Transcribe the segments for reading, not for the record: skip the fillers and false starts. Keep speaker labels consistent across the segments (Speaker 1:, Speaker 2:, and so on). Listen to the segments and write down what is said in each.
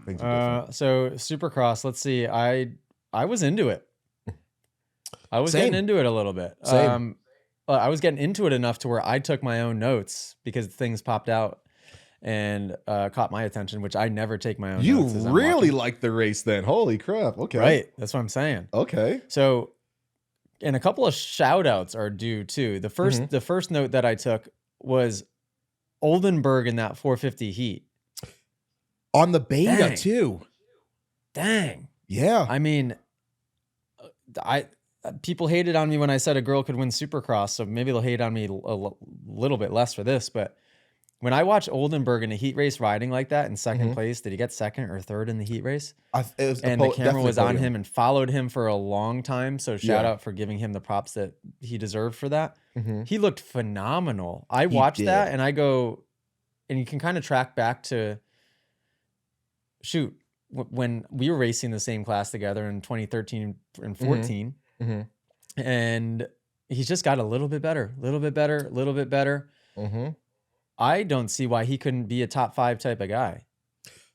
Speaker 1: Things are different.
Speaker 2: So Supercross, let's see. I was into it. I was
Speaker 1: Same.
Speaker 2: getting into it a little bit.
Speaker 1: Same.
Speaker 2: I was getting into it enough to where I took my own notes because things popped out and caught my attention, which I never take my own
Speaker 1: You
Speaker 2: notes. as I'm
Speaker 1: really
Speaker 2: watching.
Speaker 1: like the race then. Holy crap. Okay.
Speaker 2: Right. That's what I'm saying.
Speaker 1: Okay.
Speaker 2: So, and a couple of shout outs are due too. The first note that I took was Oldenburg in that 450 heat.
Speaker 1: On the beta
Speaker 2: Dang.
Speaker 1: too.
Speaker 2: Dang.
Speaker 1: Yeah.
Speaker 2: I mean, people hated on me when I said a girl could win Supercross, so maybe they'll hate on me a little bit less for this. But when I watched Oldenburg in a heat race riding like that in second place, did he get second or third in the heat race? And the camera was on him and followed him for a long time. So shout out for giving him the props that he deserved for that. He looked phenomenal. I watched that and I go, and you can kind of track back to, when we were racing the same class together in 2013 and 14. And he's just got a little bit better. I don't see why he couldn't be a top 5 type of guy.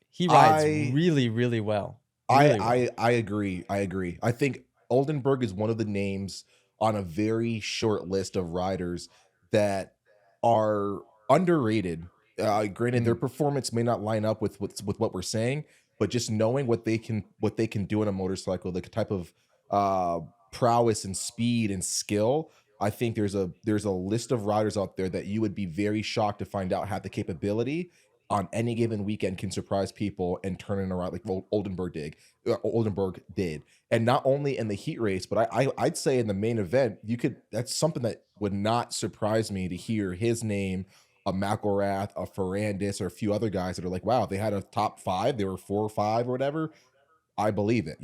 Speaker 2: He rides really, really well.
Speaker 1: I agree. I think Oldenburg is one of the names on a very short list of riders that are underrated. Granted, their performance may not line up with what we're saying, but just knowing what they can do in a motorcycle, the type of prowess and speed and skill, I think there's a list of riders out there that you would be very shocked to find out have the capability on any given weekend, can surprise people and turn it around like Oldenburg did. And not only in the heat race, but I'd say in the main event, that's something that would not surprise me to hear his name, a McElrath, a Ferrandis, or a few other guys that are like, wow, they had a top 5, they were 4 or 5 or whatever. I believe it,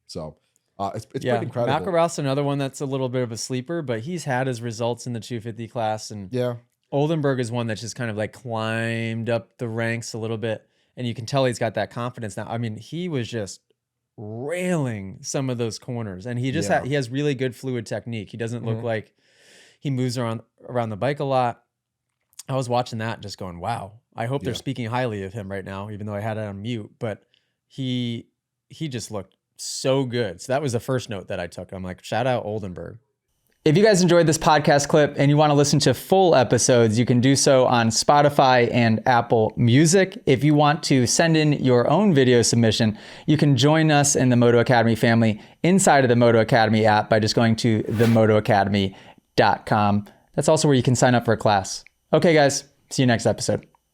Speaker 1: so it's pretty incredible.
Speaker 2: McElrath's another one that's a little bit of a sleeper, but he's had his results in the 250 class. And Oldenburg is one that's just kind of like climbed up the ranks a little bit. And you can tell he's got that confidence now. I mean, he was just railing some of those corners, and he just he has really good fluid technique. He doesn't look like he moves around the bike a lot. I was watching that just going, wow, I hope they're speaking highly of him right now, even though I had it on mute, but he just looked so good. So that was the first note that I took. I'm like, shout out Oldenburg. If you guys enjoyed this podcast clip and you want to listen to full episodes, you can do so on Spotify and Apple Music. If you want to send in your own video submission, you can join us in the Moto Academy family inside of the Moto Academy app by just going to themotoacademy.com. That's also where you can sign up for a class. Okay, guys, see you next episode.